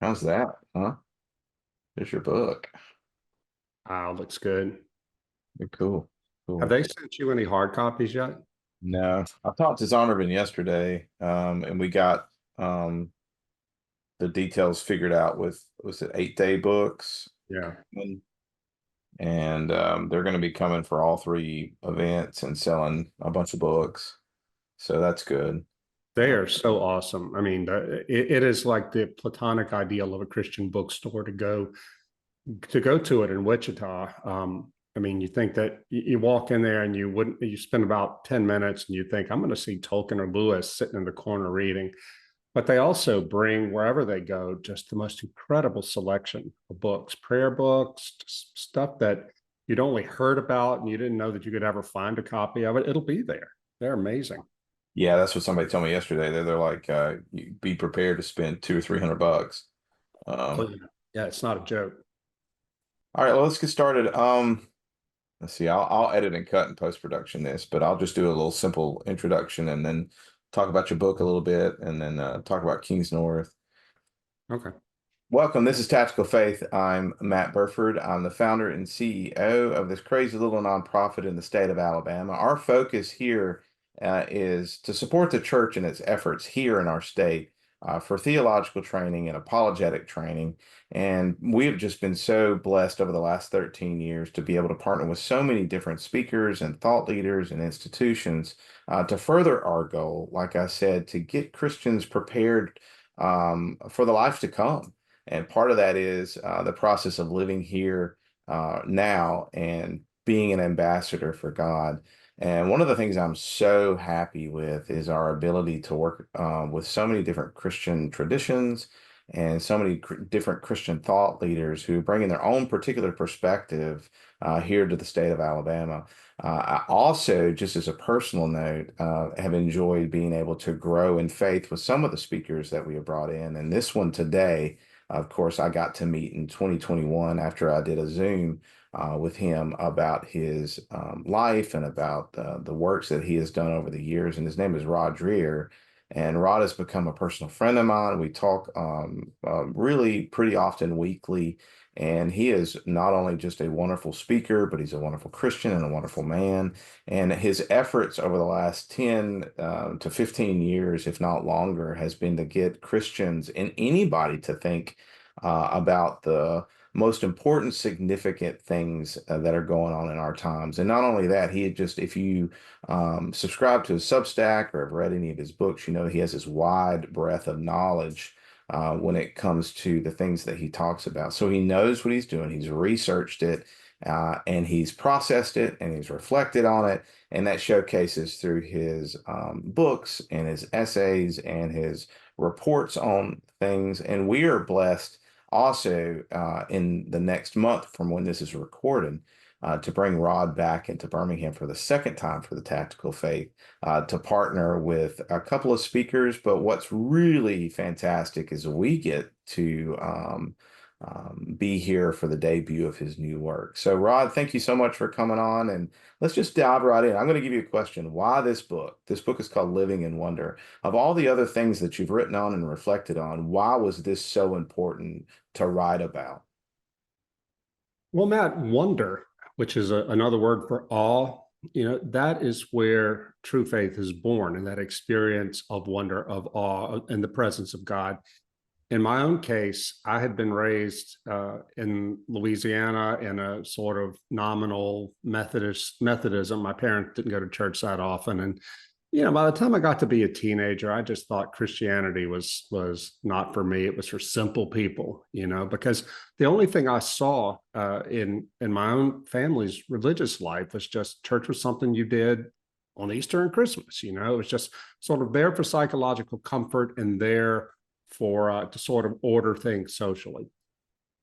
How's that? Huh? There's your book. Wow, looks good. Very cool. Have Cool. they sent you any hard copies yet? No, I talked to Zondervan yesterday, and we got the details figured out with was it 8 Day Books, Yeah, and they're going to be coming for all three events and selling a bunch of books. So that's good. they Uh, are so awesome. I mean, it is like the platonic ideal of a Christian bookstore to go to it in Wichita. I mean, you think that you walk in there and you spend about 10 minutes and you think, I'm going to see Tolkien or Lewis sitting in the corner reading. But they also bring wherever they go just the most incredible selection of books, prayer books, stuff that you'd only heard about and you didn't know that you could ever find a copy of it. It'll be there. They're amazing. yeah, that's what somebody told me yesterday. They're like, you be prepared to spend 200 or 300 bucks. Oh, Um, yeah. Yeah, it's not a joke. all right, well, let's get started. Let's see. I'll edit and cut and post production this, but I'll just do a little simple introduction and then talk about your book a little bit, and then talk about Kingsnorth. Okay. Welcome. This is Tactical Faith. I'm Matt Burford. I'm the founder and CEO of this crazy little nonprofit in the state of Alabama. Our focus here is to support the church in its efforts here in our state for theological training and apologetic training. And we have just been so blessed over the last 13 years to be able to partner with so many different speakers and thought leaders and institutions to further our goal, like I said, to get Christians prepared for the life to come. And part of that is the process of living here now and being an ambassador for God. And one of the things I'm so happy with is our ability to work with so many different Christian traditions and so many different Christian thought leaders who bring in their own particular perspective here to the state of Alabama. I also, just as a personal note, have enjoyed being able to grow in faith with some of the speakers that we have brought in. And this one today, of course, I got to meet in 2021 after I did a Zoom with him about his life and about the works that he has done over the years. And his name is Rod Dreher. And Rod has become a personal friend of mine. We talk really pretty often weekly. And he is not only just a wonderful speaker, but he's a wonderful Christian and a wonderful man. And his efforts over the last 10 to 15 years, if not longer, has been to get Christians and anybody to think about the most important, significant things that are going on in our times. And not only that, he had just, if you subscribe to his Substack or have read any of his books, you know he has this wide breadth of knowledge when it comes to the things that he talks about. So he knows what he's doing. He's researched it and he's processed it and he's reflected on it. And that showcases through his books and his essays and his reports on things. And we are blessed also in the next month from when this is recorded to bring Rod back into Birmingham for the second time for the Tactical Faith to partner with a couple of speakers. But what's really fantastic is we get to be here for the debut of his new work. So, Rod, thank you so much for coming on. And let's just dive right in. I'm going to give you a question. Why this book? This book is called Living in Wonder. Of all the other things that you've written on and reflected on, why was this so important to write about? Well, Matt, wonder, which is another word for awe, that is where true faith is born, in that experience of wonder, of awe, in the presence of God. In my own case, I had been raised in Louisiana in a sort of nominal Methodism. My parents didn't go to church that often, and by the time I got to be a teenager, I just thought Christianity was not for me. It was for simple people, because the only thing I saw in my own family's religious life was just church was something you did on Easter and Christmas. It was just sort of there for psychological comfort and there for to sort of order things socially.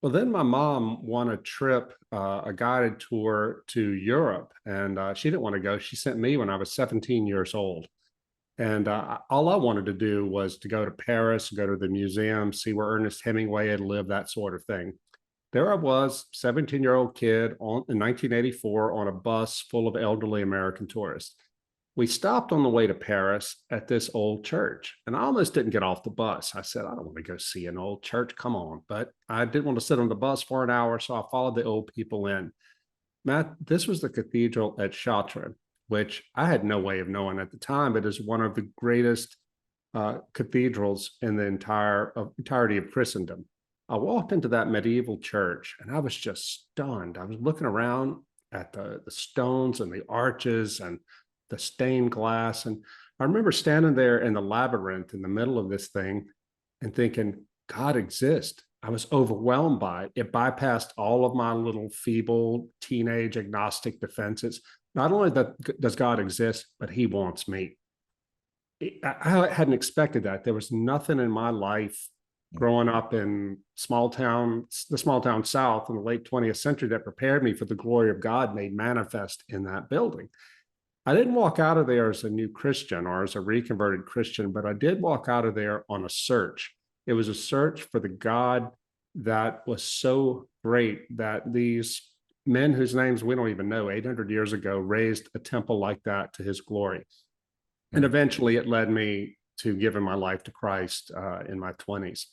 Well, then my mom won a trip, a guided tour to Europe, and she didn't want to go. She sent me when I was 17 years old. And all I wanted to do was to go to Paris, go to the museum, see where Ernest Hemingway had lived, that sort of thing. There I was, 17-year-old kid in 1984 on a bus full of elderly American tourists. We stopped on the way to Paris at this old church, and I almost didn't get off the bus. I said, I don't want to go see an old church. Come on. But I didn't want to sit on the bus for an hour, so I followed the old people in. Matt, this was the cathedral at Chartres, which I had no way of knowing at the time, but is one of the greatest cathedrals in the entirety of Christendom. I walked into that medieval church and I was just stunned. I was looking around at the stones and the arches and the stained glass. And I remember standing there in the labyrinth in the middle of this thing and thinking, God exists. I was overwhelmed by it. It bypassed all of my little feeble teenage agnostic defenses. Not only does God exist, but he wants me. I hadn't expected that. There was nothing in my life growing up in the small town South in the late 20th century that prepared me for the glory of God made manifest in that building. I didn't walk out of there as a new Christian or as a reconverted Christian, but I did walk out of there on a search. It was a search for the God that was so great that these men whose names we don't even know 800 years ago raised a temple like that to his glory. And eventually it led me to giving my life to Christ in my 20s.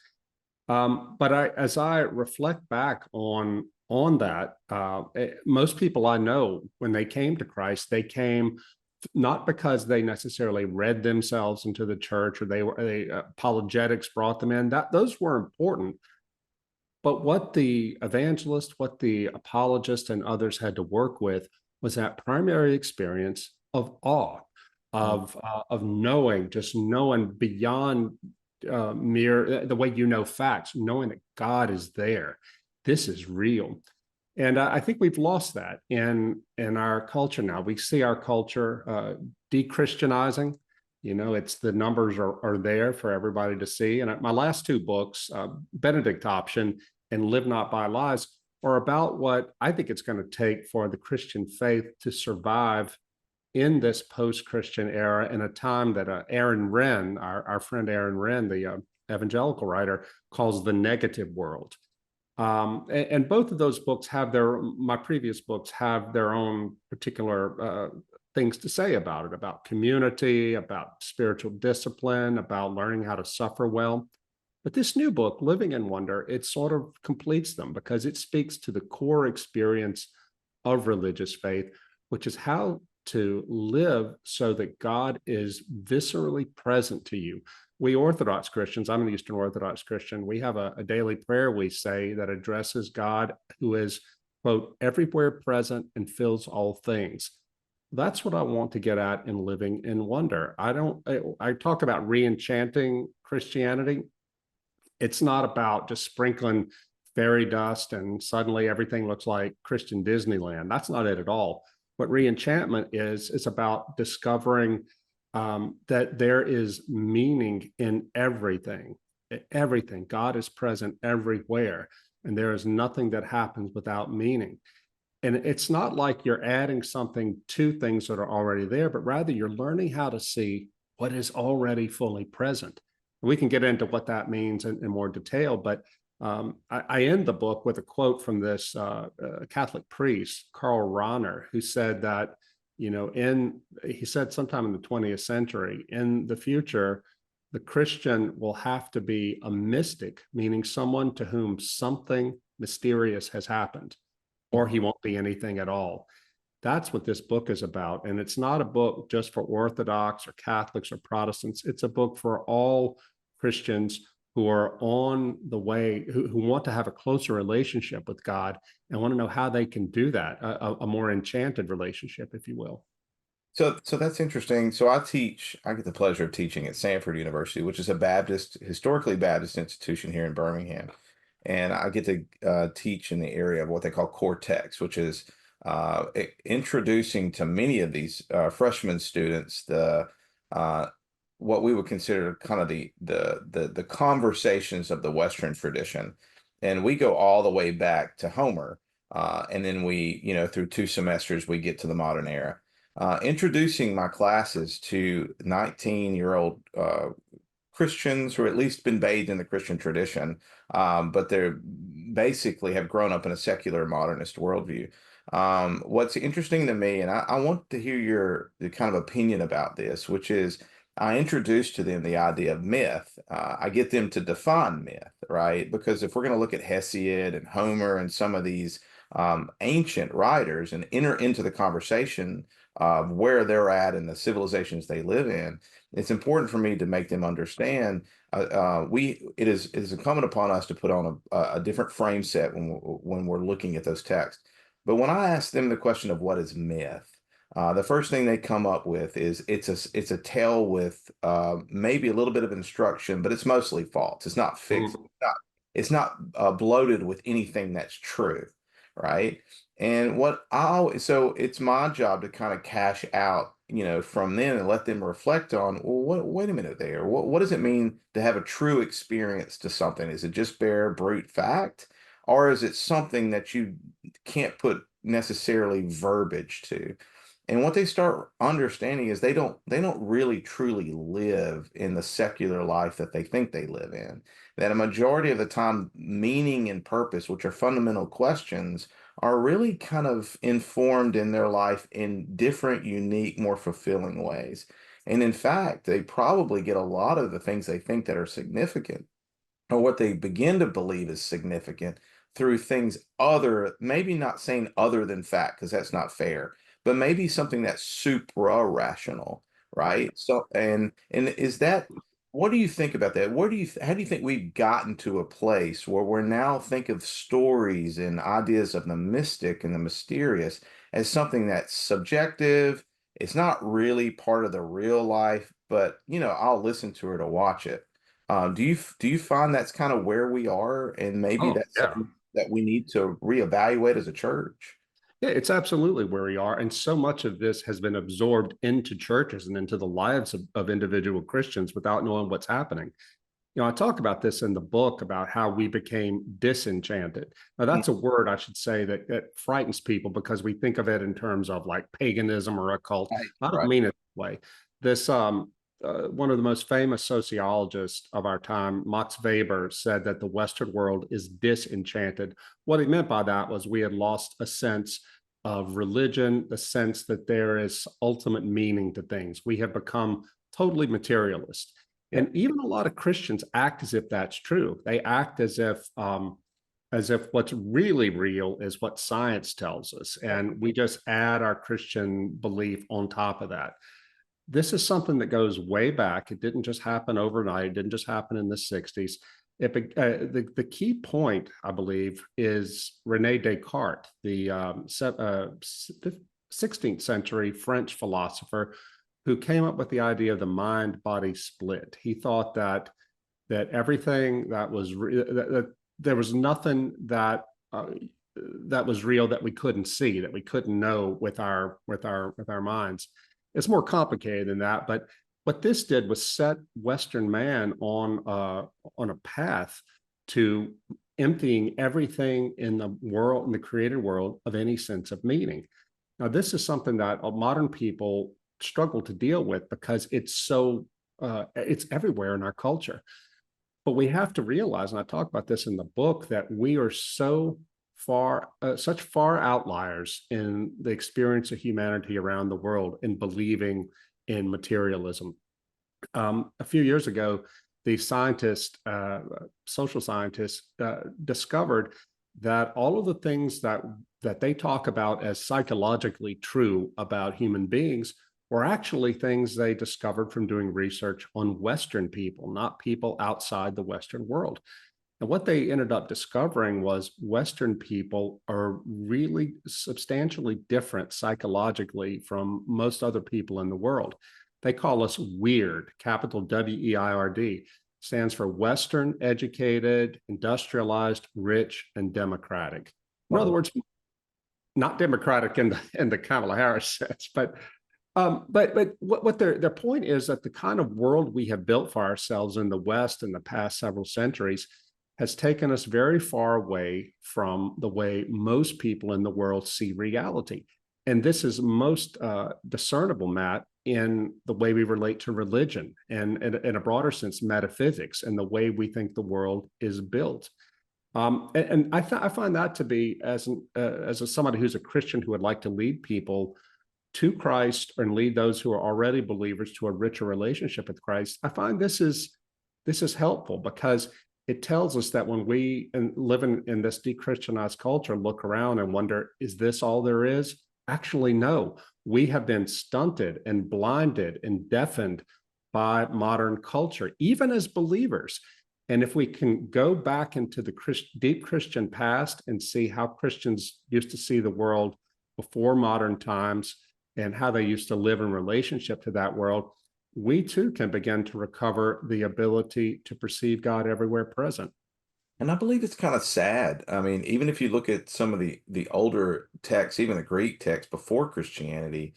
But as I reflect back on that, most people I know, when they came to Christ, they came not because they necessarily read themselves into the church or apologetics brought them in. Those were important. But what the evangelist, what the apologist, and others had to work with was that primary experience of awe, of knowing, just knowing beyond mere the way you know facts, knowing that God is there. This is real. And I think we've lost that in our culture now. We see our culture de-Christianizing. You know, it's the numbers are there for everybody to see. And my last two books, Benedict Option and Live Not by Lies, are about what I think it's going to take for the Christian faith to survive in this post-Christian era, in a time that Aaron Renn, our friend Aaron Renn, the evangelical writer, calls the negative world. And both of those books my previous books have their own particular things to say about it, about community, about spiritual discipline, about learning how to suffer well. But this new book, Living in Wonder, it sort of completes them because it speaks to the core experience of religious faith, which is how to live so that God is viscerally present to you. We Orthodox Christians, I'm an Eastern Orthodox Christian, we have a daily prayer we say that addresses God, who is, quote, everywhere present and fills all things. That's what I want to get at in Living in Wonder. I talk about re-enchanting Christianity. It's not about just sprinkling fairy dust and suddenly everything looks like Christian Disneyland. That's not it at all. What re-enchantment is about discovering that there is meaning in everything. Everything. God is present everywhere, and there is nothing that happens without meaning. And it's not like you're adding something to things that are already there, but rather you're learning how to see what is already fully present. We can get into what that means in more detail, but I end the book with a quote from this Catholic priest, Karl Rahner, who said that, you know, he said sometime in the 20th century, in the future, the Christian will have to be a mystic, meaning someone to whom something mysterious has happened, or he won't be anything at all. That's what this book is about. And it's not a book just for Orthodox or Catholics or Protestants. It's a book for all Christians who are on the way, who want to have a closer relationship with God and want to know how they can do that, a more enchanted relationship, if you will. So that's interesting. So I get the pleasure of teaching at Samford University, which is a historically Baptist institution here in Birmingham. And I get to teach in the area of what they call core text, which is introducing to many of these freshman students what we would consider kind of the conversations of the Western tradition. And we go all the way back to Homer. And then we, you know, through 2 semesters, we get to the modern era. Introducing my classes to 19-year-old Christians who at least been bathed in the Christian tradition, but they're basically have grown up in a secular modernist worldview. What's interesting to me, and I want to hear your the kind of opinion about this, which is I introduce to them the idea of myth. I get them to define myth, right? Because if we're going to look at Hesiod and Homer and some of these ancient writers and enter into the conversation of where they're at and the civilizations they live in, it's important for me to make them understand it is incumbent upon us to put on a different frame set when we're looking at those texts. But when I ask them the question of what is myth, the first thing they come up with is it's a tale with maybe a little bit of instruction, but it's mostly false. It's not fixed. Mhm. It's not bloated with anything that's true, right? And so it's my job to kind of cash out, from them and let them reflect on, well, wait a minute there. What does it mean to have a true experience to something? Is it just bare brute fact? Or is it something that you can't put necessarily verbiage to? And what they start understanding is they don't really truly live in the secular life that they think they live in. That a majority of the time, meaning and purpose, which are fundamental questions, are really kind of informed in their life in different, unique, more fulfilling ways. And in fact, they probably get a lot of the things they think that are significant or what they begin to believe is significant through things other, maybe not saying other than fact, because that's not fair, but maybe something that's supra rational, right? So, and is that, what do you think about that? How do you think we've gotten to a place where we're now think of stories and ideas of the mystic and the mysterious as something that's subjective? It's not really part of the real life, but I'll listen to it or watch it. Do you find that's kind of where we are, and maybe Oh, that's yeah. something that we need to reevaluate as a church? Yeah, it's absolutely where we are. And so much of this has been absorbed into churches and into the lives of individual Christians without knowing what's happening. I talk about this in the book about how we became disenchanted. Now, Mm. that's a word I should say that frightens people because we think of it in terms of like paganism or occult. Right, I don't right. mean it that way. This one of the most famous sociologists of our time, Max Weber, said that the Western world is disenchanted. What he meant by that was we had lost a sense of religion, the sense that there is ultimate meaning to things. We have become totally materialist. Yeah. And even a lot of Christians act as if that's true. They act as if what's really real is what science tells us, and we just add our Christian belief on top of that. This is something that goes way back. It didn't just happen overnight. It didn't just happen in the 60s. The key point, I believe, is Rene Descartes, the 16th century French philosopher who came up with the idea of the mind body split. He thought that everything that was that there was nothing that was real that we couldn't see, that we couldn't know with our minds. It's more complicated than that, but what this did was set Western man on a path to emptying everything in the world, in the created world, of any sense of meaning. Now, this is something that modern people struggle to deal with because it's everywhere in our culture. But we have to realize, and I talk about this in the book, that we are such far outliers in the experience of humanity around the world in believing in materialism. A few years ago, the social scientists, discovered that all of the things that they talk about as psychologically true about human beings were actually things they discovered from doing research on Western people, not people outside the Western world. And what they ended up discovering was Western people are really substantially different psychologically from most other people in the world. They call us weird, capital WEIRD, stands for Western, educated, industrialized, rich, and democratic. In other Oh, words, not democratic in the Kamala Harris sense, but what their point is that the kind of world we have built for ourselves in the West in the past several centuries has taken us very far away from the way most people in the world see reality. And this is most discernible, Matt, in the way we relate to religion and in a broader sense, metaphysics and the way we think the world is built. And I find that to be, somebody who's a Christian who would like to lead people to Christ and lead those who are already believers to a richer relationship with Christ. I find this is helpful because it tells us that when we live in this de-Christianized culture, look around and wonder, is this all there is? Actually, no. We have been stunted and blinded and deafened by modern culture, even as believers. And if we can go back into the deep Christian past and see how Christians used to see the world before modern times and how they used to live in relationship to that world, we too can begin to recover the ability to perceive God everywhere present. And I believe it's kind of sad. I mean, even if you look at some of the older texts, even the Greek texts before Christianity,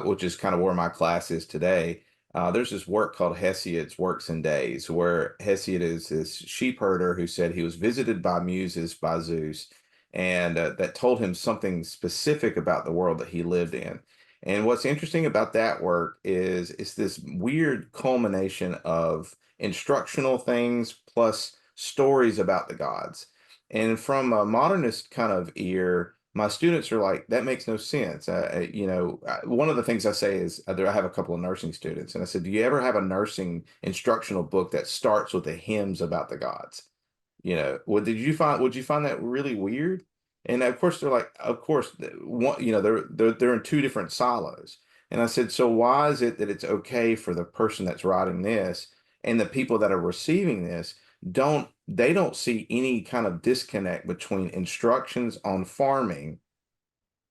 which is kind of where my class is today, there's this work called Hesiod's Works and Days, where Hesiod is this sheep herder who said he was visited by muses by Zeus, and that told him something specific about the world that he lived in. And what's interesting about that work is it's this weird culmination of instructional things plus stories about the gods. And from a modernist kind of ear, my students are like, that makes no sense. One of the things I say is I have a couple of nursing students, and I said, do you ever have a nursing instructional book that starts with the hymns about the gods? Would you find that really weird? And of course they're like, of course, they're in two different silos. And I said, so why is it that it's okay for the person that's writing this and the people that are receiving this don't see any kind of disconnect between instructions on farming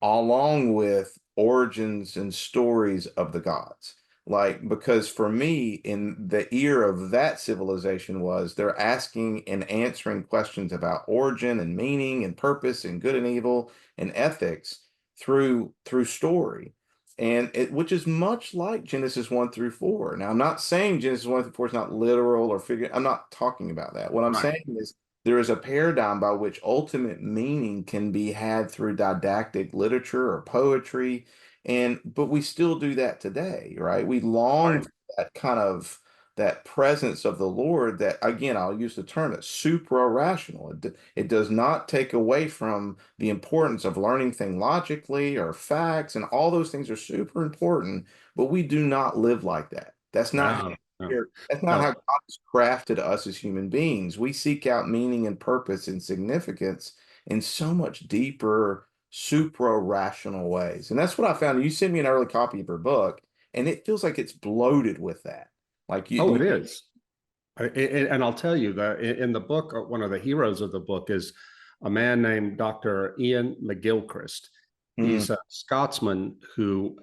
along with origins and stories of the gods? Like, because for me, in the ear of that civilization was they're asking and answering questions about origin and meaning and purpose and good and evil and ethics through story. And which is much like Genesis 1 through 4. Now, I'm not saying Genesis 1 through 4 is not literal or figure. I'm not talking about that. What I'm Right. saying is there is a paradigm by which ultimate meaning can be had through didactic literature or poetry. But we still do that today, right? We long Right. for that kind of that presence of the Lord that, again, I'll use the term that's supra-rational. It does not take away from the importance of learning things logically or facts, and all those things are super important, but we do not live like that. No, no, That's not how no. God has crafted us as human beings. We seek out meaning and purpose and significance in so much deeper, supra-rational ways. And that's what I found. You sent me an early copy of her book, and it feels like it's bloated with that. Like Oh, it is. And I'll tell you that in the book, one of the heroes of the book is a man named Dr. Ian McGilchrist. mm, He's a Scotsman who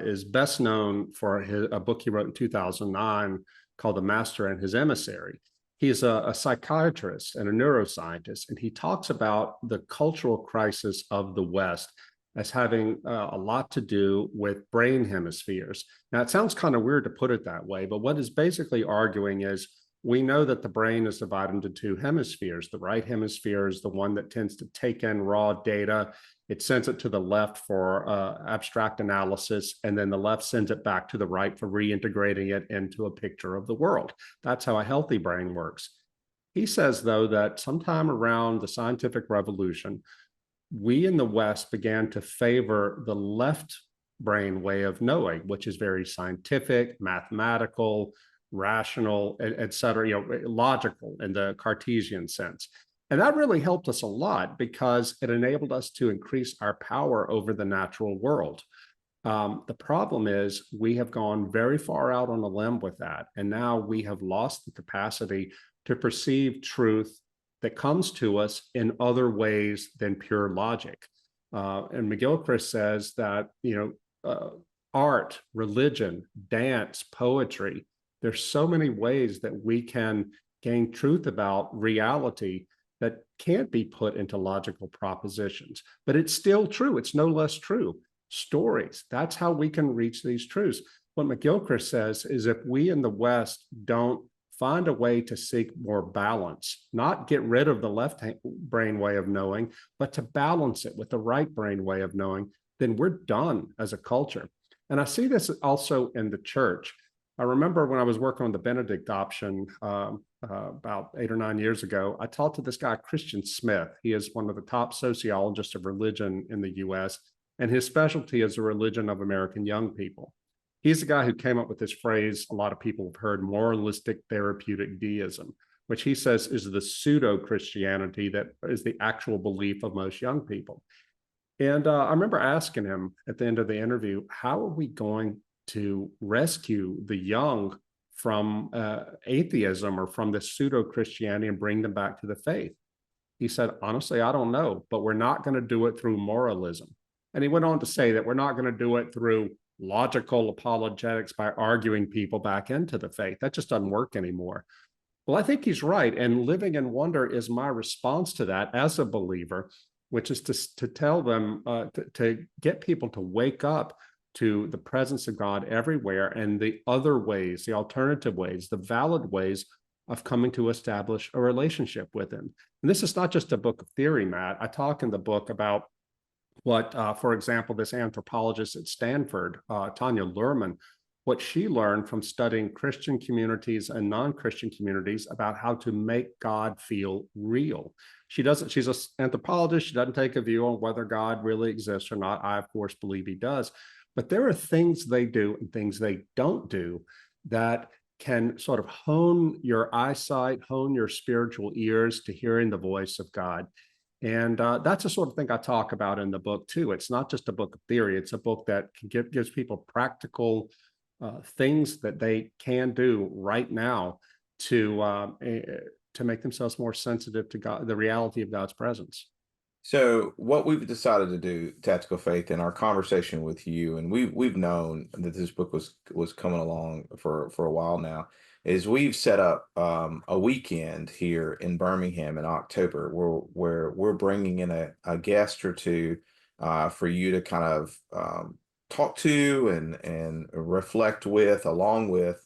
is best known for a book he wrote in 2009 called The Master and His Emissary. He's a psychiatrist and a neuroscientist, and he talks about the cultural crisis of the West as having a lot to do with brain hemispheres. Now, it sounds kind of weird to put it that way, but what is basically arguing is we know that the brain is divided into two hemispheres. The right hemisphere is the one that tends to take in raw data. It sends it to the left for abstract analysis, and then the left sends it back to the right for reintegrating it into a picture of the world. That's how a healthy brain works. He says, though, that sometime around the scientific revolution, we in the West began to favor the left brain way of knowing, which is very scientific, mathematical, rational, et cetera, logical in the Cartesian sense. And that really helped us a lot because it enabled us to increase our power over the natural world. The problem is we have gone very far out on a limb with that. And now we have lost the capacity to perceive truth that comes to us in other ways than pure logic. And McGilchrist says that, art, religion, dance, poetry, there's so many ways that we can gain truth about reality that can't be put into logical propositions, but it's still true. It's no less true. Stories, that's how we can reach these truths. What McGilchrist says is if we in the West don't find a way to seek more balance, not get rid of the left brain way of knowing, but to balance it with the right brain way of knowing, then we're done as a culture. And I see this also in the church. I remember when I was working on the Benedict option about 8 or 9 years ago, I talked to this guy, Christian Smith. He is one of the top sociologists of religion in the US, and his specialty is the religion of American young people. He's the guy who came up with this phrase a lot of people have heard, moralistic therapeutic deism, which he says is the pseudo Christianity that is the actual belief of most young people. And I remember asking him at the end of the interview, how are we going to rescue the young from atheism or from this pseudo Christianity and bring them back to the faith? He said, honestly, I don't know, but we're not going to do it through moralism. And he went on to say that we're not going to do it through logical apologetics by arguing people back into the faith. That just doesn't work anymore. Well, I think he's right. And living in wonder is my response to that as a believer, which is to tell them, to get people to wake up to the presence of God everywhere and the other ways, the alternative ways, the valid ways of coming to establish a relationship with him. And this is not just a book of theory, Matt. I talk in the book about what, for example, this anthropologist at Stanford, Tanya Luhrmann, what she learned from studying Christian communities and non-Christian communities about how to make God feel real. She's an anthropologist. She doesn't take a view on whether God really exists or not. I, of course, believe he does. But there are things they do and things they don't do that can sort of hone your eyesight, hone your spiritual ears to hearing the voice of God. And that's the sort of thing I talk about in the book, too. It's not just a book of theory. It's a book that gives people practical things that they can do right now to make themselves more sensitive to God, the reality of God's presence. So what we've decided to do, Tactical Faith, in our conversation with you, and we've known that this book was coming along for a while now, is we've set up a weekend here in Birmingham in October where we're bringing in a guest or two for you to kind of talk to and reflect with, along with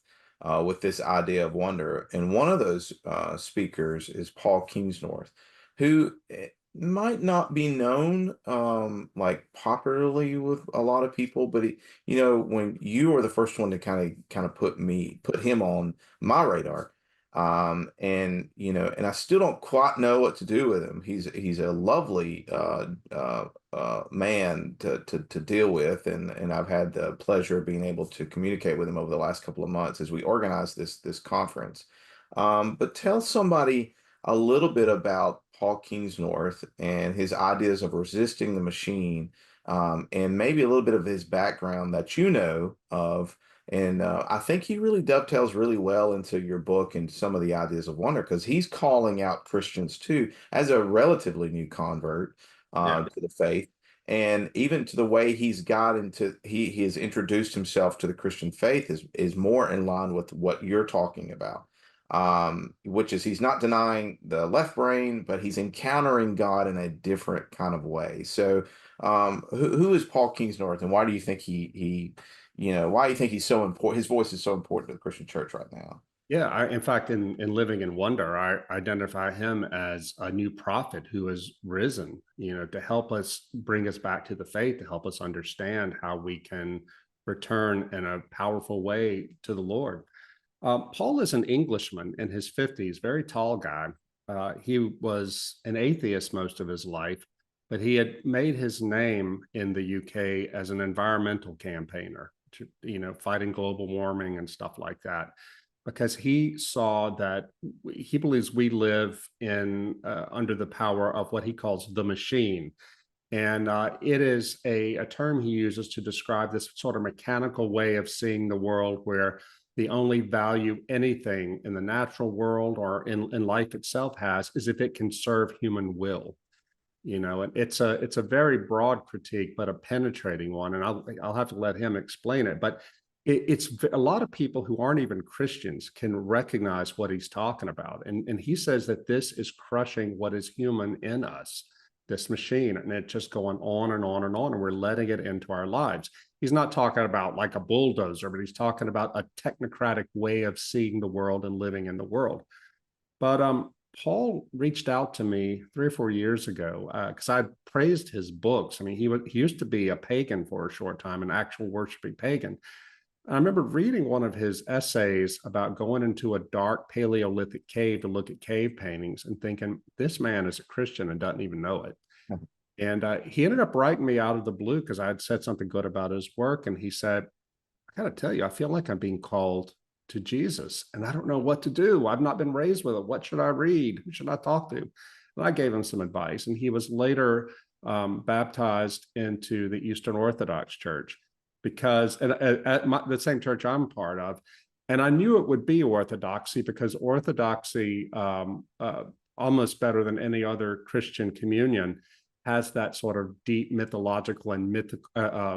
this idea of wonder. And one of those speakers is Paul Kingsnorth, who might not be known like popularly with a lot of people, but when you were the first one to kind of put him on my radar, and I still don't quite know what to do with him. He's a lovely man to deal with, and I've had the pleasure of being able to communicate with him over the last couple of months as we organize this conference. But tell somebody a little bit about Paul Kingsnorth and his ideas of resisting the machine, and maybe a little bit of his background that you know of. And I think he really dovetails really well into your book and some of the ideas of wonder, because he's calling out Christians too, as a relatively new convert Yeah. to the faith. And even to the way he's got into, he has introduced himself to the Christian faith is more in line with what you're talking about, which is he's not denying the left brain, but he's encountering God in a different kind of way. So, who is Paul Kingsnorth, and why do you think why do you think he's so important? His voice is so important to the Christian church right now. Yeah, in fact, in Living in Wonder, I identify him as a new prophet who has risen, to help us bring us back to the faith, to help us understand how we can return in a powerful way to the Lord. Paul is an Englishman in his 50s, very tall guy. He was an atheist most of his life, but he had made his name in the UK as an environmental campaigner, fighting global warming and stuff like that, because he saw that he believes we live in under the power of what he calls the machine. And it is a term he uses to describe this sort of mechanical way of seeing the world, where the only value anything in the natural world or in life itself has is if it can serve human will. And it's a very broad critique, but a penetrating one. And I'll have to let him explain it. But it's a lot of people who aren't even Christians can recognize what he's talking about. And he says that this is crushing what is human in us, this machine, and it's just going on and on and on, and we're letting it into our lives. He's not talking about like a bulldozer, but he's talking about a technocratic way of seeing the world and living in the world. But Paul reached out to me 3 or 4 years ago because I praised his books. I mean, he used to be a pagan for a short time, an actual worshiping pagan. I remember reading one of his essays about going into a dark Paleolithic cave to look at cave paintings and thinking, this man is a Christian and doesn't even know it. And he ended up writing me out of the blue because I had said something good about his work. And he said, I got to tell you, I feel like I'm being called to Jesus and I don't know what to do. I've not been raised with it. What should I read? Who should I talk to? And I gave him some advice. And he was later baptized into the Eastern Orthodox Church because the same church I'm part of. And I knew it would be orthodoxy because orthodoxy, almost better than any other Christian communion, has that sort of deep mythological and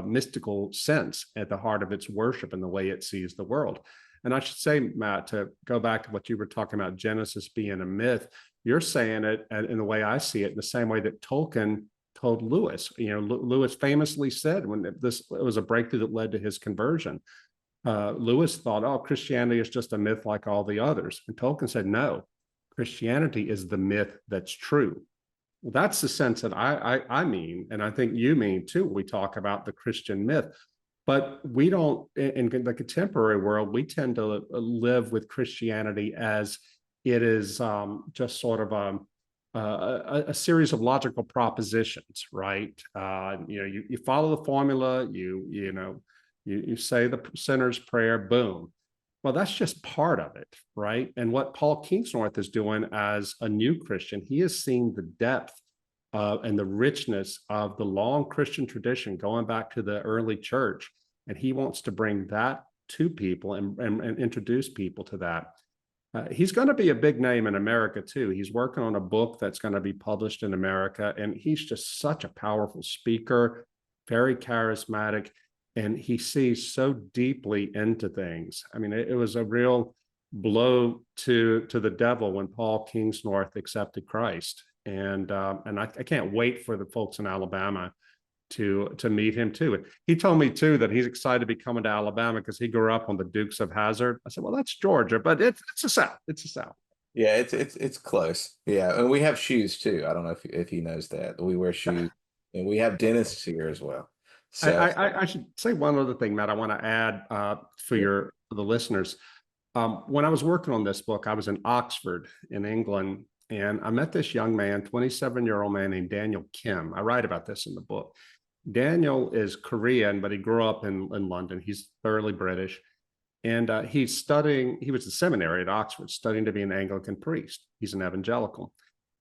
mystical sense at the heart of its worship and the way it sees the world. And I should say, Matt, to go back to what you were talking about, Genesis being a myth, you're saying it in the way I see it, in the same way that Tolkien told Lewis. Lewis famously said when it was a breakthrough that led to his conversion. Lewis thought, oh, Christianity is just a myth like all the others. And Tolkien said, no, Christianity is the myth that's true. Well, that's the sense that I mean, and I think you mean too. We talk about the Christian myth, but we don't, in the contemporary world, we tend to live with Christianity as it is just sort of a series of logical propositions, right? You follow the formula, you say the sinner's prayer, boom. Well, that's just part of it, right? And what Paul Kingsnorth is doing as a new Christian, he is seeing the depth and the richness of the long Christian tradition going back to the early church. And he wants to bring that to people and introduce people to that. He's going to be a big name in America, too. He's working on a book that's going to be published in America. And he's just such a powerful speaker, very charismatic. And he sees so deeply into things. I mean, it was a real blow to the devil when Paul Kingsnorth accepted Christ. And I can't wait for the folks in Alabama to meet him too. He told me too that he's excited to be coming to Alabama because he grew up on the Dukes of Hazzard. I said, well, that's Georgia, but it's the South. It's the South. Yeah, it's close. Yeah, and we have shoes too. I don't know if he knows that we wear shoes, and we have dentists here as well. So I should say one other thing, Matt. I want to add for the listeners. When I was working on this book, I was in Oxford in England, and I met this young man, 27-year-old man named Daniel Kim. I write about this in the book. Daniel is Korean, but he grew up in London. He's thoroughly British. And he's studying, he was at seminary at Oxford, studying to be an Anglican priest. He's an evangelical.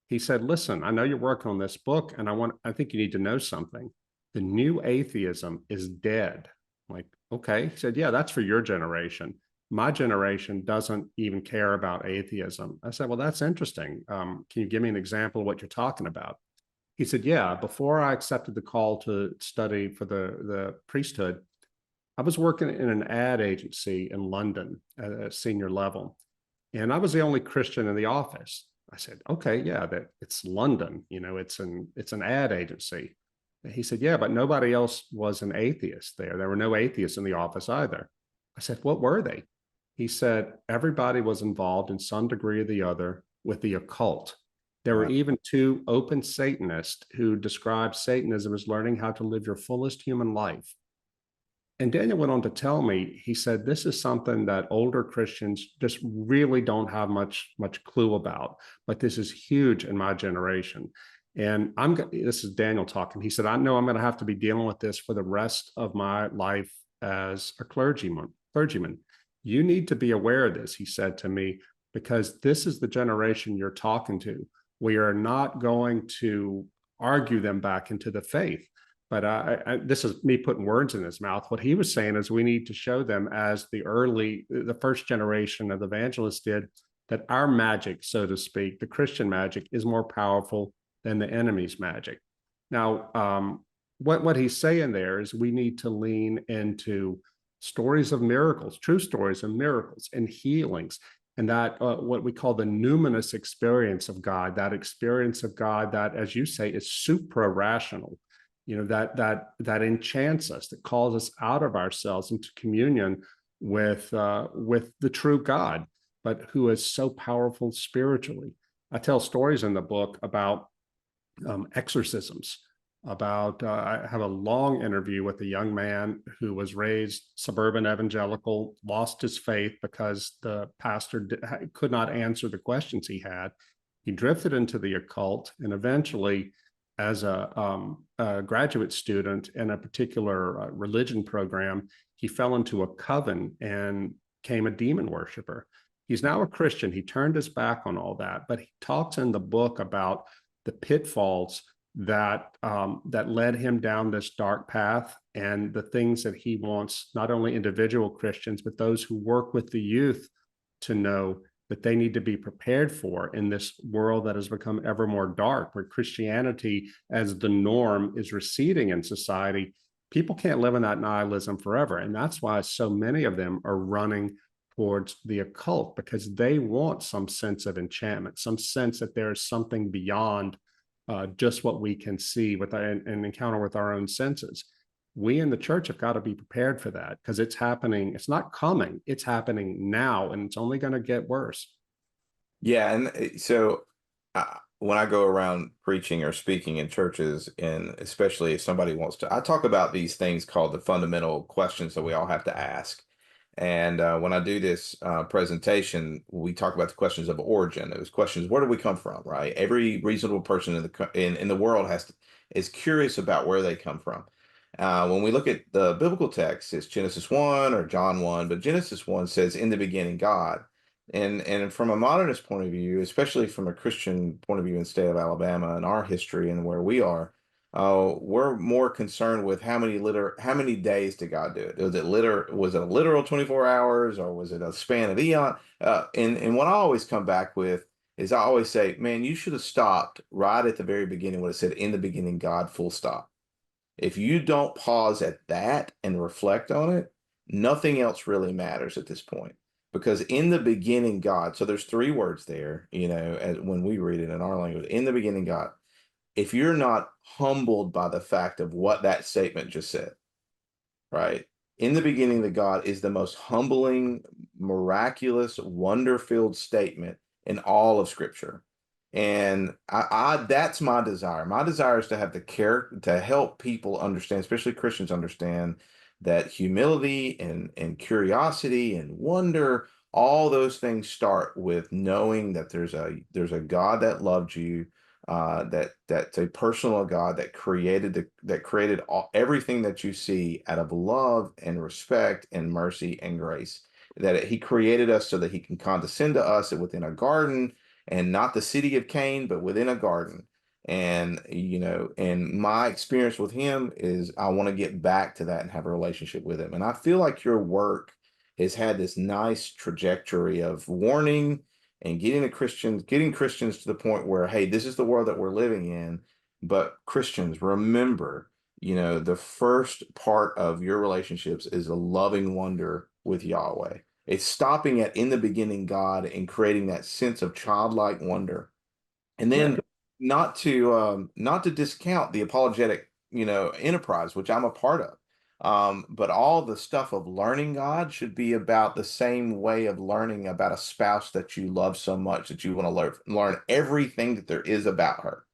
He said, listen, I know you're working on this book, and I think you need to know something. The new atheism is dead. I'm like, okay. He said, yeah, that's for your generation. My generation doesn't even care about atheism. I said, well, that's interesting. Can you give me an example of what you're talking about? He said, yeah, before I accepted the call to study for the priesthood, I was working in an ad agency in London at a senior level, and I was the only Christian in the office. I said, okay, yeah, that it's London, it's an ad agency. He said, yeah, but nobody else was an atheist there. There were no atheists in the office either. I said, what were they? He said, everybody was involved in some degree or the other with the occult. There were even two open Satanists who described Satanism as learning how to live your fullest human life. And Daniel went on to tell me, he said, this is something that older Christians just really don't have much clue about, but this is huge in my generation. And this is Daniel talking. He said, I know I'm going to have to be dealing with this for the rest of my life as a clergyman. You need to be aware of this, he said to me, because this is the generation you're talking to. We are not going to argue them back into the faith. But this is me putting words in his mouth. What he was saying is we need to show them, as the first generation of evangelists did, that our magic, so to speak, the Christian magic, is more powerful than the enemy's magic. Now, what he's saying there is we need to lean into stories of miracles, true stories of miracles and healings, and that what we call the numinous experience of God, that experience of God that, as you say, is supra-rational, that enchants us, that calls us out of ourselves into communion with the true God, but who is so powerful spiritually. I tell stories in the book about exorcisms. about I have a long interview with a young man who was raised suburban evangelical, lost his faith because the pastor could not answer the questions he had. He drifted into the occult, and eventually, as a graduate student in a particular religion program, he fell into a coven and became a demon worshiper. He's now a Christian. He turned his back on all that, but he talks in the book about the pitfalls that led him down this dark path, and the things that he wants not only individual Christians but those who work with the youth to know that they need to be prepared for in this world that has become ever more dark, where Christianity as the norm is receding in society. People can't live in that nihilism forever, and that's why so many of them are running towards the occult, because they want some sense of enchantment, some sense that there is something beyond just what we can see with and encounter with our own senses. We in the church have got to be prepared for that, because it's happening. It's not coming. It's happening now, and it's only going to get worse. Yeah, and so when I go around preaching or speaking in churches, and especially if somebody wants to, I talk about these things called the fundamental questions that we all have to ask. And when I do this presentation, we talk about the questions of origin. Those questions: where do we come from? Right? Every reasonable person in the world is curious about where they come from. When we look at the biblical text, it's Genesis 1 or John 1, but Genesis 1 says, "In the beginning, God." And from a modernist point of view, especially from a Christian point of view in the state of Alabama and our history and where we are, we're more concerned with how many days did God do it? Was it a literal 24 hours, or was it a span of eon? And what I always come back with is, I always say, man, you should have stopped right at the very beginning when it said, "In the beginning, God," full stop. If you don't pause at that and reflect on it, nothing else really matters at this point. Because in the beginning, God, so there's three words there, when we read it in our language: in the beginning, God. If you're not humbled by the fact of what that statement just said, right? In the beginning, the God is the most humbling, miraculous, wonder-filled statement in all of Scripture. And I that's my desire. My desire is to have the care to help people understand, especially Christians, understand that humility and curiosity and wonder, all those things start with knowing that there's a God that loved you, that's a personal God that created everything that you see out of love and respect and mercy and grace. That He created us so that He can condescend to us within a garden, and not the city of Cain, but within a garden. And and my experience with Him is, I want to get back to that and have a relationship with Him. And I feel like your work has had this nice trajectory of warning and getting Christians to the point where, hey, this is the world that we're living in. But Christians, remember, the first part of your relationships is a loving wonder with Yahweh. It's stopping at "in the beginning, God," and creating that sense of childlike wonder. And Yeah, then not to discount the apologetic, enterprise, which I'm a part of. But all the stuff of learning God should be about the same way of learning about a spouse that you love so much that you want to learn everything that there is about her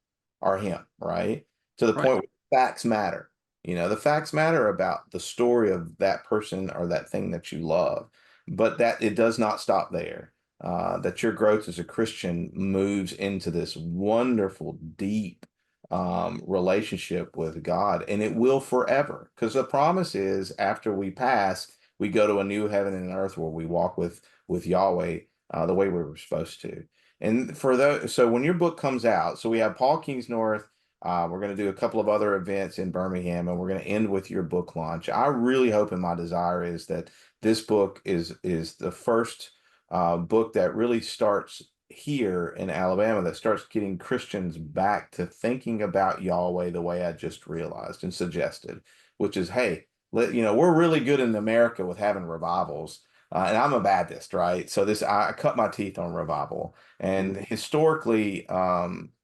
or him, right? To the right. point where facts matter. The facts matter about the story of that person or that thing that you love, but that it does not stop there. That your growth as a Christian moves into this wonderful, deep relationship with God, and it will forever. Because the promise is, after we pass, we go to a new heaven and earth where we walk with Yahweh the way we were supposed to. And so when your book comes out, so we have Paul Kingsnorth. We're going to do a couple of other events in Birmingham, and we're going to end with your book launch. I really hope, and my desire is that this book is the first book that really starts here in Alabama, that starts getting Christians back to thinking about Yahweh the way I just realized and suggested, which is, hey, we're really good in America with having revivals. And I'm a Baptist, right? So I cut my teeth on revival. And historically,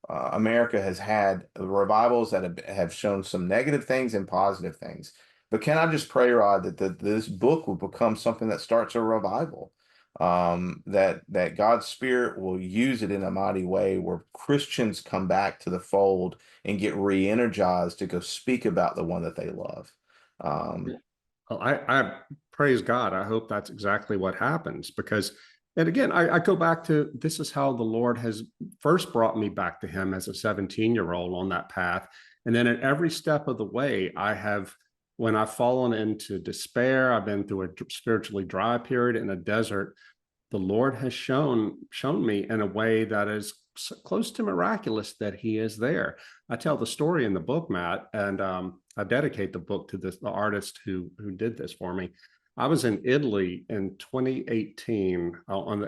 America has had revivals that have shown some negative things and positive things. But can I just pray, Rod, that this book will become something that starts a revival? that God's Spirit will use it in a mighty way where Christians come back to the fold and get re-energized to go speak about the one that they love. Um, Well, I praise God. I hope that's exactly what happens because, and again, I go back to this is how the Lord has first brought me back to Him as a 17-year-old on that path. And then at every step of the way, when I've fallen into despair, I've been through a spiritually dry period in a desert. The Lord has shown me in a way that is close to miraculous that He is there. I tell the story in the book, Matt, and I dedicate the book to the artist who did this for me. I was in Italy in 2018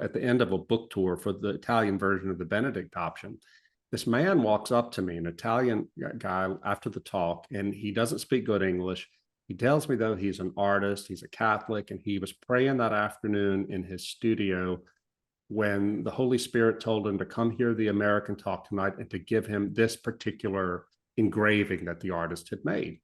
at the end of a book tour for the Italian version of the Benedict option. This man walks up to me, an Italian guy, after the talk, and he doesn't speak good English. He tells me, though, he's an artist, he's a Catholic, and he was praying that afternoon in his studio when the Holy Spirit told him to come hear the American talk tonight and to give him this particular engraving that the artist had made.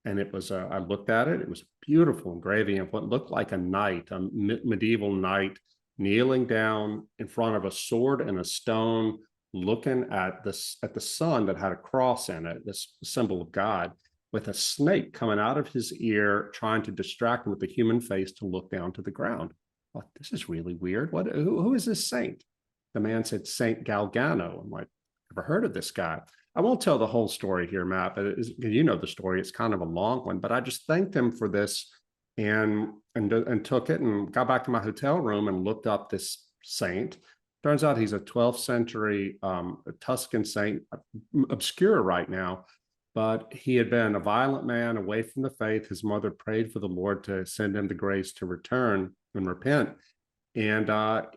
And it was, I looked at it, it was a beautiful engraving of what looked like a knight, a medieval knight, kneeling down in front of a sword and a stone, looking at the sun that had a cross in it, this symbol of God, with a snake coming out of his ear, trying to distract him with the human face to look down to the ground. I thought, this is really weird. Who is this saint? The man said, Saint Galgano. I'm like, never heard of this guy. I won't tell the whole story here, Matt, but you know the story. It's kind of a long one, but I just thanked him for this and took it and got back to my hotel room and looked up this saint. Turns out he's a 12th century Tuscan saint, obscure right now, but he had been a violent man away from the faith. His mother prayed for the Lord to send him the grace to return and repent. And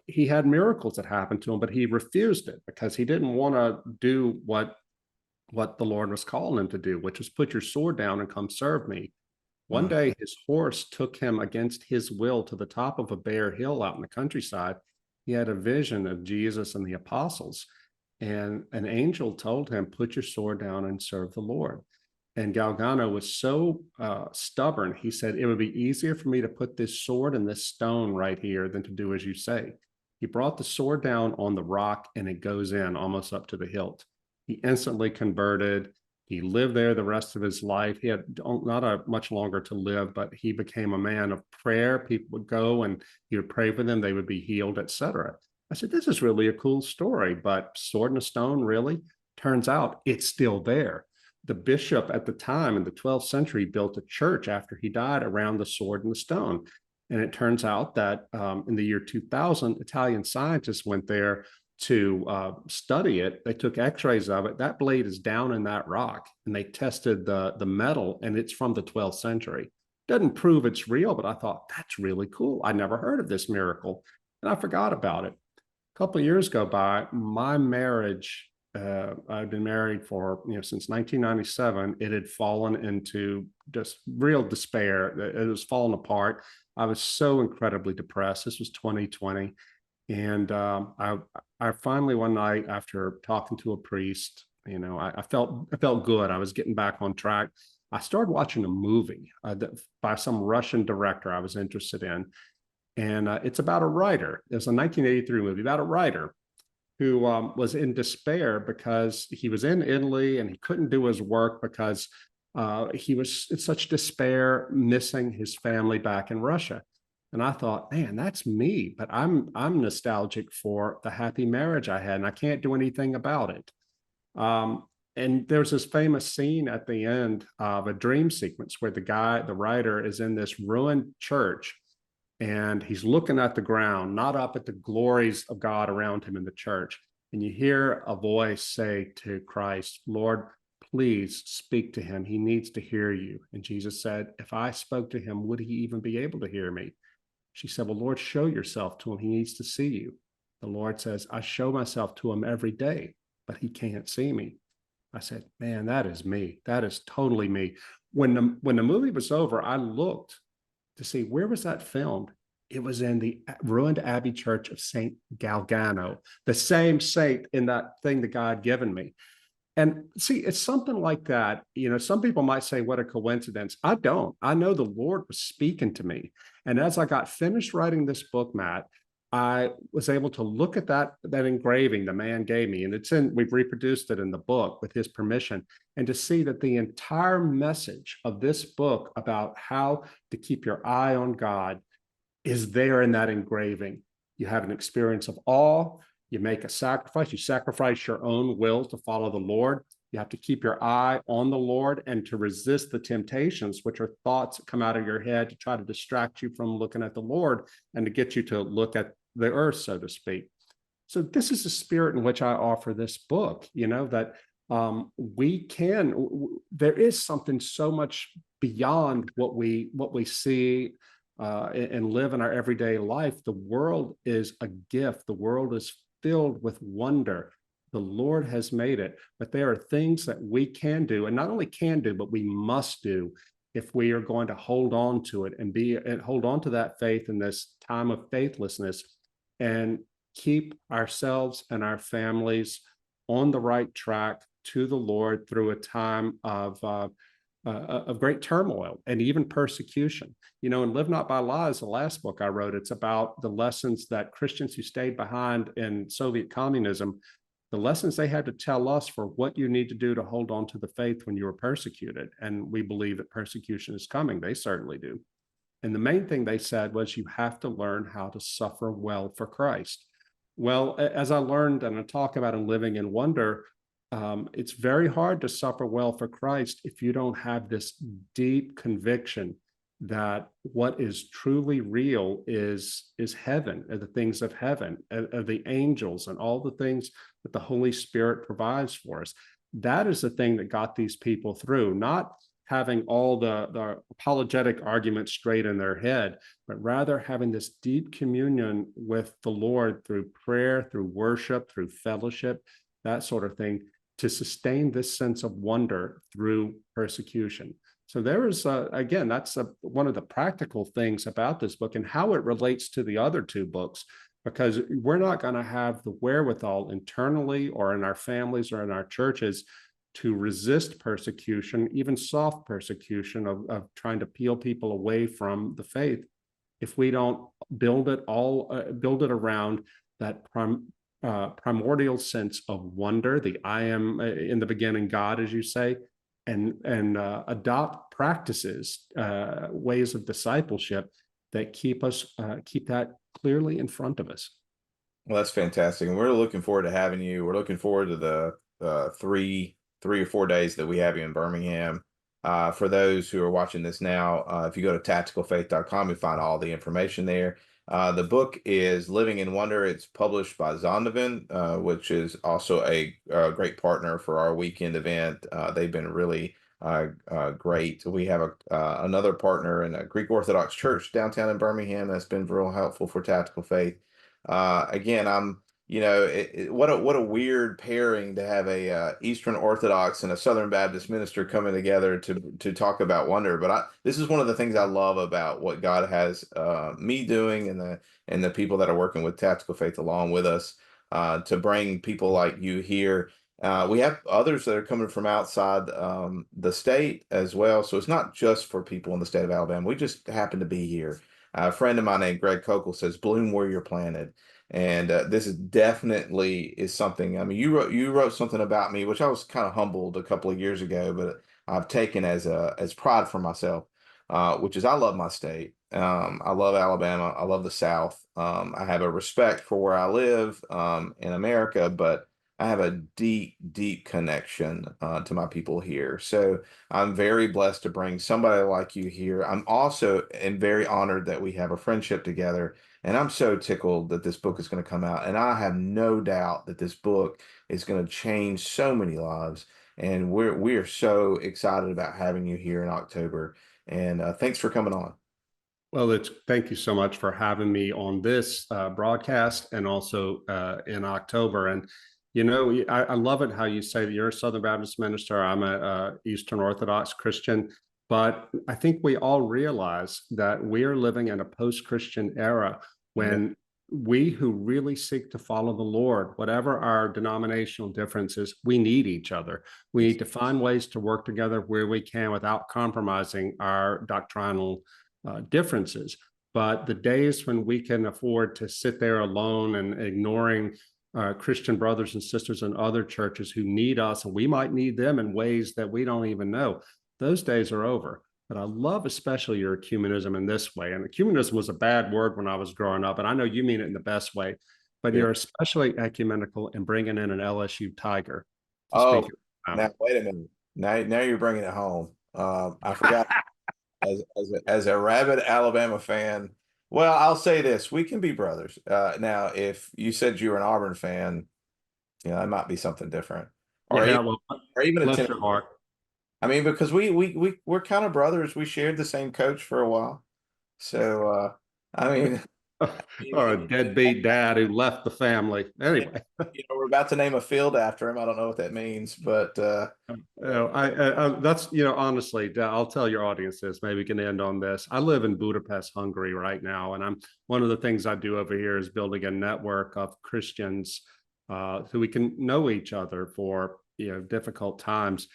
he had miracles that happened to him, but he refused it because he didn't want to do what the Lord was calling him to do, which was put your sword down and come serve me. One mm, day, his horse took him against his will to the top of a bare hill out in the countryside. He had a vision of Jesus and the apostles, and an angel told him, put your sword down and serve the Lord. And Galgano was so stubborn, he said, it would be easier for me to put this sword and this stone right here than to do as you say. He brought the sword down on the rock and it goes in almost up to the hilt. He instantly converted. He lived there the rest of his life. He had not much longer to live, but he became a man of prayer. People would go and he would pray for them. They would be healed, etc. I said, this is really a cool story, but sword and a stone, really? Turns out it's still there. The bishop at the time in the 12th century built a church after he died around the sword and the stone. And it turns out that in the year 2000, Italian scientists went there to study it. They took x-rays of it. That blade is down in that rock, and they tested the metal, and it's from the 12th century. Doesn't prove it's real, but I thought, that's really cool. I never heard of this miracle, and I forgot about it. A couple of years go by, my marriage, I've been married for, since 1997. It had fallen into just real despair. It was falling apart. I was so incredibly depressed. This was 2020. And I finally one night after talking to a priest, I felt good. I was getting back on track. I started watching a movie by some Russian director I was interested in. And it's about a writer. It's a 1983 movie about a writer who was in despair because he was in Italy and he couldn't do his work because he was in such despair, missing his family back in Russia. And I thought, man, that's me. But I'm nostalgic for the happy marriage I had, and I can't do anything about it. And there's this famous scene at the end of a dream sequence where the writer, is in this ruined church, and he's looking at the ground, not up at the glories of God around him in the church. And you hear a voice say to Christ, Lord, please speak to him. He needs to hear you. And Jesus said, if I spoke to him, would he even be able to hear me? She said, well, Lord, show yourself to him. He needs to see you. The Lord says, I show myself to him every day, but he can't see me. I said, man, that is me. That is totally me. When the movie was over, I looked to see where was that filmed. It was in the ruined Abbey Church of St. Galgano, the same saint in that thing that God had given me. And see, it's something like that. Some people might say, what a coincidence. I don't. I know the Lord was speaking to me. And as I got finished writing this book, Matt, I was able to look at that engraving the man gave me, and we've reproduced it in the book with his permission, and to see that the entire message of this book about how to keep your eye on God is there in that engraving. You have an experience of awe. You make a sacrifice. You sacrifice your own will to follow the Lord. You have to keep your eye on the Lord and to resist the temptations, which are thoughts that come out of your head to try to distract you from looking at the Lord and to get you to look at the earth, so to speak. So this is the spirit in which I offer this book, that there is something so much beyond what we see and live in our everyday life. The world is a gift. The world is filled with wonder. The Lord has made it, but there are things that we can do, and not only can do, but we must do if we are going to hold on to it and hold on to that faith in this time of faithlessness and keep ourselves and our families on the right track to the Lord through a time of great turmoil and even persecution. And Live Not by Lies, the last book I wrote, it's about the lessons that Christians who stayed behind in Soviet communism, the lessons they had to tell us for what you need to do to hold on to the faith when you were persecuted. And we believe that persecution is coming. They certainly do. And the main thing they said was you have to learn how to suffer well for Christ. Well, as I learned and I talk about in Living in Wonder, it's very hard to suffer well for Christ if you don't have this deep conviction that what is truly real is heaven, the things of heaven, the angels, and all the things that the Holy Spirit provides for us. That is the thing that got these people through, not having all the apologetic arguments straight in their head, but rather having this deep communion with the Lord through prayer, through worship, through fellowship, that sort of thing, to sustain this sense of wonder through persecution. So there is, again, that's one of the practical things about this book and how it relates to the other two books, because we're not going to have the wherewithal internally or in our families or in our churches to resist persecution, even soft persecution of trying to peel people away from the faith, if we don't build it around that primordial sense of wonder, the I am in the beginning God, as you say, and adopt practices, ways of discipleship that keep that clearly in front of us. Well, that's fantastic, and we're looking forward to having you. We're looking forward to the 3 or 4 days that we have you in Birmingham. For those who are watching this now, if you go to tacticalfaith.com, you find all the information there. The book is Living in Wonder. It's published by Zondervan, which is also a great partner for our weekend event. They've been really great. We have another partner in a Greek Orthodox church downtown in Birmingham that's been real helpful for Tactical Faith. Again, what a weird pairing to have a Eastern Orthodox and a Southern Baptist minister coming together to talk about wonder. But this is one of the things I love about what God has me doing and the people that are working with Tactical Faith along with us, to bring people like you here. We have others that are coming from outside the state as well, so it's not just for people in the state of Alabama. We just happen to be here. A friend of mine named Greg Kokel says, "Bloom where you're planted." And this is definitely something. I mean, you wrote something about me, which I was kind of humbled a couple of years ago, but I've taken as pride for myself, which is I love my state. I love Alabama. I love the South. I have a respect for where I live in America, but I have a deep, deep connection to my people here. So I'm very blessed to bring somebody like you here. I'm also very honored that we have a friendship together. And I'm so tickled that this book is going to come out. And I have no doubt that this book is going to change so many lives. And we are so excited about having you here in October. And thanks for coming on. Well, thank you so much for having me on this broadcast and also in October. And I love it how you say that you're a Southern Baptist minister. I'm a Eastern Orthodox Christian. But I think we all realize that we are living in a post-Christian era when we who really seek to follow the Lord, whatever our denominational differences, we need each other. We need to find ways to work together where we can without compromising our doctrinal differences. But the days when we can afford to sit there alone and ignoring Christian brothers and sisters in other churches who need us, and we might need them in ways that we don't even know, those days are over. But I love especially your ecumenism in this way. And ecumenism was a bad word when I was growing up, and I know you mean it in the best way, but Yeah. you're especially ecumenical in bringing in an LSU Tiger to Oh, speak at now wait a minute. Now you're bringing it home. I forgot. As a rabid Alabama fan, well, I'll say this: we can be brothers. Now, if you said you were an Auburn fan, that might be something different, or Yeah, even, well, or even a bless Tennessee. your heart. I mean, because we're kind of brothers. We shared the same coach for a while, so I mean, Or a deadbeat dad who left the family. Anyway, we're about to name a field after him. I don't know what that means, but that's, honestly, I'll tell your audience this. Maybe we can end on this. I live in Budapest, Hungary right now, and one of the things I do over here is building a network of Christians who we can know each other for difficult times.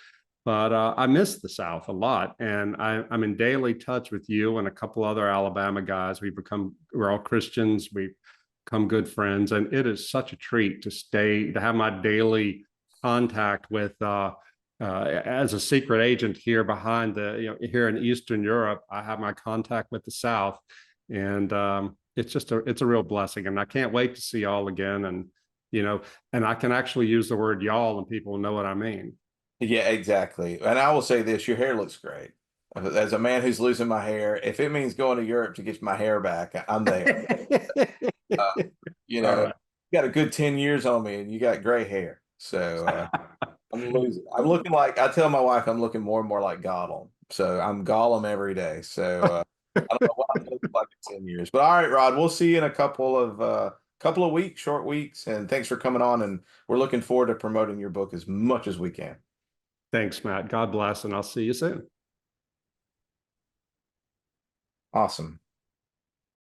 But I miss the South a lot, and I'm in daily touch with you and a couple other Alabama guys. We're all Christians. We've become good friends, and it is such a treat to have my daily contact with. As a secret agent here here in Eastern Europe, I have my contact with the South, and it's a real blessing, and I can't wait to see y'all again, and I can actually use the word y'all, and people know what I mean. yeah, exactly. And I will say this: your hair looks great. As a man who's losing my hair, if it means going to Europe to get my hair back, I'm there. Uh, All right. you got a good 10 years on me and you got gray hair. So I'm losing. I'm looking like I tell my wife I'm looking more and more like Gollum. So I'm Gollum every day. So I don't know what I'm looking like in 10 years. But all right, Rod, we'll see you in a couple of weeks, short weeks. And thanks for coming on. And we're looking forward to promoting your book as much as we can. Thanks, Matt. God bless, and I'll see you soon. Awesome.